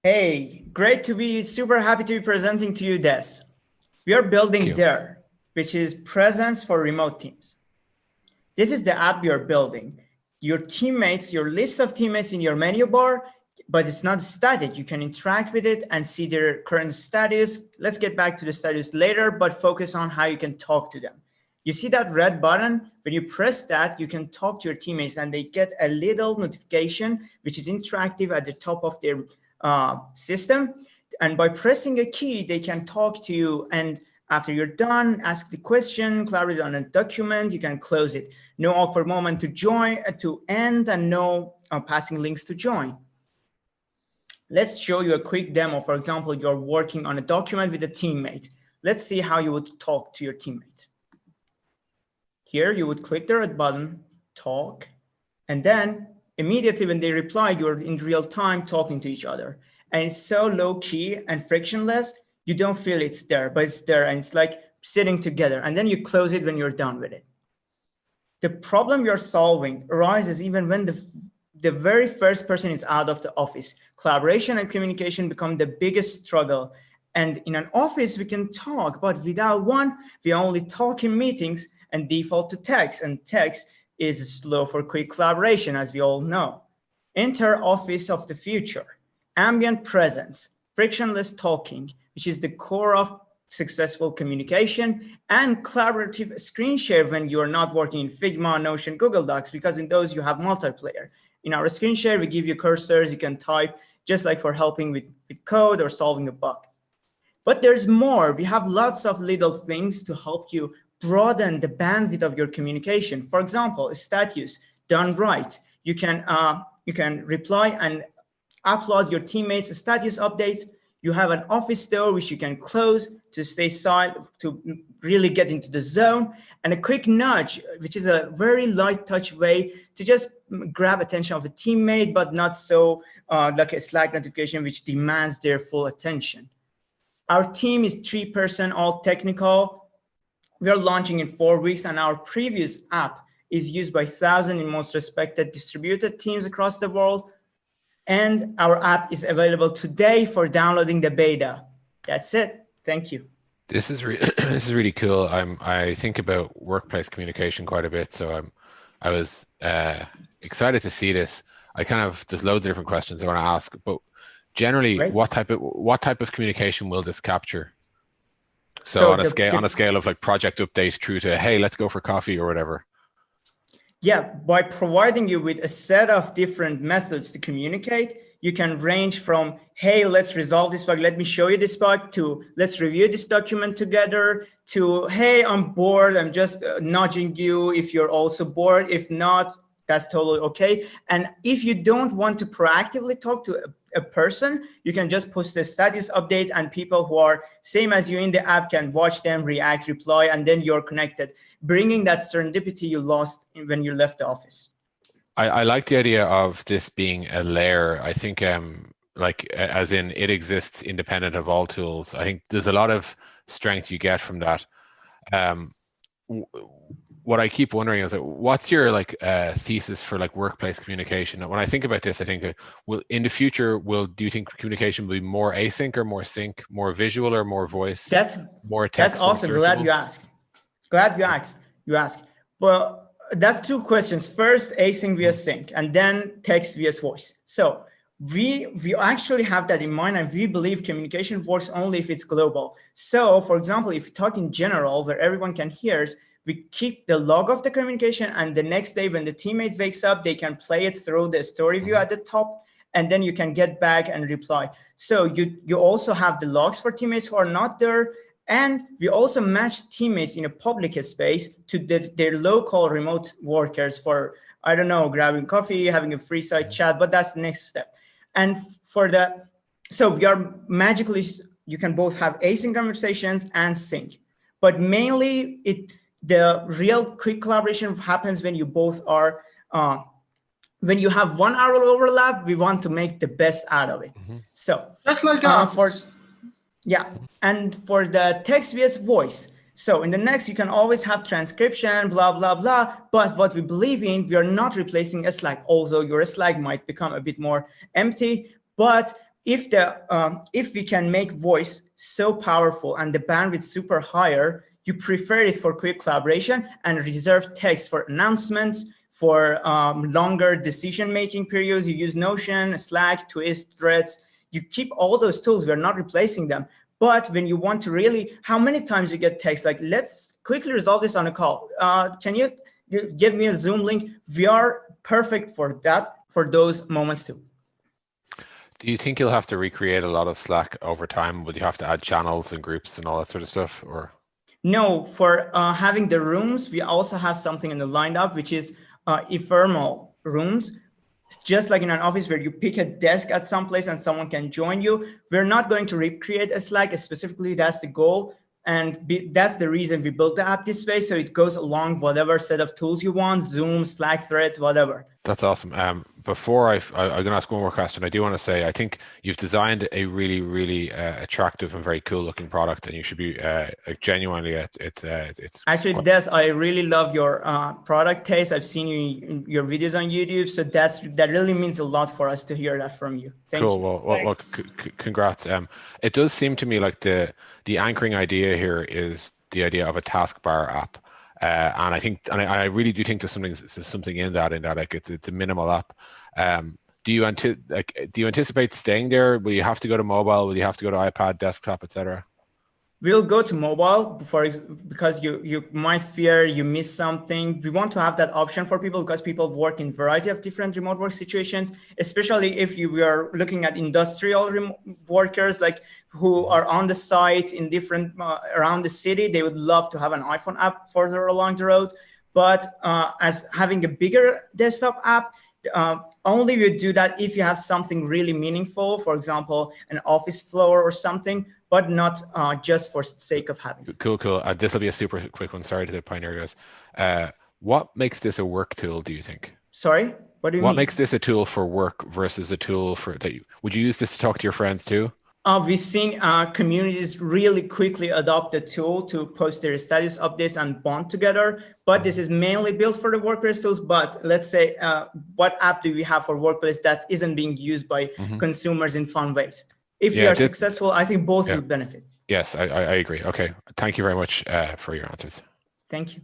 Hey, great to be super happy to be presenting to you this. We are building DARE, which is Presence for Remote Teams. This is the app we are building. Your teammates, your list of teammates in your menu bar, but it's not static. You can interact with it and see their current status. Let's get back to the status later, but focus on how you can talk to them. You see that red button? When you press that, you can talk to your teammates and they get a little notification, which is interactive at the top of their system. And by pressing a key, they can talk to you. And after you're done, ask the question, collaborate on a document, you can close it. No awkward moment to join, to end, and no passing links to join. Let's show you a quick demo. For example, you're working on a document with a teammate. Let's see how you would talk to your teammate. Here, you would click the red button, talk, and then immediately when they reply, you're in real time talking to each other. And it's so low key and frictionless, you don't feel it's there, but it's there and it's like sitting together. And then you close it when you're done with it. The problem you're solving arises even when the very first person is out of the office. Collaboration and communication become the biggest struggle. And in an office, we can talk, but without one, we only talk in meetings and default to text, and text is slow for quick collaboration, as we all know. Enter Office of the Future, ambient presence, frictionless talking, which is the core of successful communication, and collaborative screen share when you're not working in Figma, Notion, Google Docs, because in those you have multiplayer. In our screen share, we give you cursors, you can type, just like for helping with code or solving a bug. But there's more. We have lots of little things to help you broaden the bandwidth of your communication. For example, a status done right. You can reply and upload your teammates' status updates. You have an office door which you can close to stay silent, to really get into the zone, and a quick nudge, which is a very light touch way to just grab attention of a teammate, but not so like a Slack notification which demands their full attention. Our team is 3-person, all technical. We are launching in 4 weeks, and our previous app is used by thousands in most respected distributed teams across the world. And our app is available today for downloading the beta. That's it. Thank you. This is really cool. I think about workplace communication quite a bit, so I was excited to see this. There's loads of different questions I want to ask, but generally, great. What type of communication will this capture? So on a scale of like project update through to, hey, let's go for coffee or whatever. Yeah, by providing you with a set of different methods to communicate, you can range from, hey, let's resolve this bug, let me show you this bug, to let's review this document together, to, hey, I'm bored, I'm just nudging you if you're also bored. If not, that's totally okay. And if you don't want to proactively talk to a person, you can just post a status update, and people who are same as you in the app can watch them, react, reply, and then you're connected, bringing that serendipity you lost when you left the office. I like the idea of this being a layer. I think like as in it exists independent of all tools. I think there's a lot of strength you get from that. What I keep wondering is, what's your thesis for like workplace communication? When I think about this, I think, in the future, do you think communication will be more async or more sync, more visual or more voice? More text. That's awesome. Glad you asked. You asked. Well, that's 2 questions. First, async via sync, and then text via voice. So we actually have that in mind, and we believe communication works only if it's global. So, for example, if you talk in general where everyone can hear, we keep the log of the communication, and the next day when the teammate wakes up, they can play it through the story view at the top, and then you can get back and reply. So you also have the logs for teammates who are not there, and we also match teammates in a public space to their local remote workers for, I don't know, grabbing coffee, having a free side chat, but that's the next step. And so we are magically, you can both have async conversations and sync, but mainly the real quick collaboration happens when you both are, when you have 1 hour overlap, we want to make the best out of it. So just like us. And for the text vs voice, so in the next, you can always have transcription, blah, blah, blah. But what we believe in, we are not replacing a Slack, although your Slack might become a bit more empty. But if we can make voice so powerful and the bandwidth super higher, you prefer it for quick collaboration and reserve text for announcements, for longer decision-making periods. You use Notion, Slack, Twist, Threads. You keep all those tools. We're not replacing them. But when you want to really, how many times you get text? Like, let's quickly resolve this on a call. Can you give me a Zoom link? We are perfect for that, for those moments too. Do you think you'll have to recreate a lot of Slack over time? Would you have to add channels and groups and all that sort of stuff, or? No, for having the rooms, we also have something in the lineup, which is ephemeral rooms. It's just like in an office where you pick a desk at some place and someone can join you. We're not going to recreate a Slack. Specifically, that's the goal. And that's the reason we built the app this way. So it goes along whatever set of tools you want, Zoom, Slack, Threads, whatever. That's awesome. Before I'm going to ask one more question, I do want to say, I think you've designed a really, really attractive and very cool looking product, and you should be genuinely, it's actually, Des, I really love your product taste. I've seen your videos on YouTube. So that really means a lot for us to hear that from you. Thank you. Cool. Well, congrats. It does seem to me like the anchoring idea here is the idea of a taskbar app. And I really do think there's something in that like it's a minimal app. Do you anticipate staying there? Will you have to go to mobile? Will you have to go to iPad, desktop, etc.? We'll go to mobile because you might fear you miss something. We want to have that option for people because people work in a variety of different remote work situations, especially if we are looking at industrial workers, like who are on the site in different around the city. They would love to have an iPhone app further along the road. But as having a bigger desktop app, only you do that if you have something really meaningful, for example, an office floor or something, but not just for sake of having. Cool. This will be a super quick one. Sorry to the Pioneer guys. What makes this a work tool, do you think? Sorry? What do you mean? What makes this a tool for work versus a tool for would you use this to talk to your friends too? We've seen communities really quickly adopt the tool to post their status updates and bond together. But this is mainly built for the workplace tools. But let's say, what app do we have for workplace that isn't being used by consumers in fun ways? If we are successful, I think both will benefit. Yes, I agree. Okay. Thank you very much for your answers. Thank you.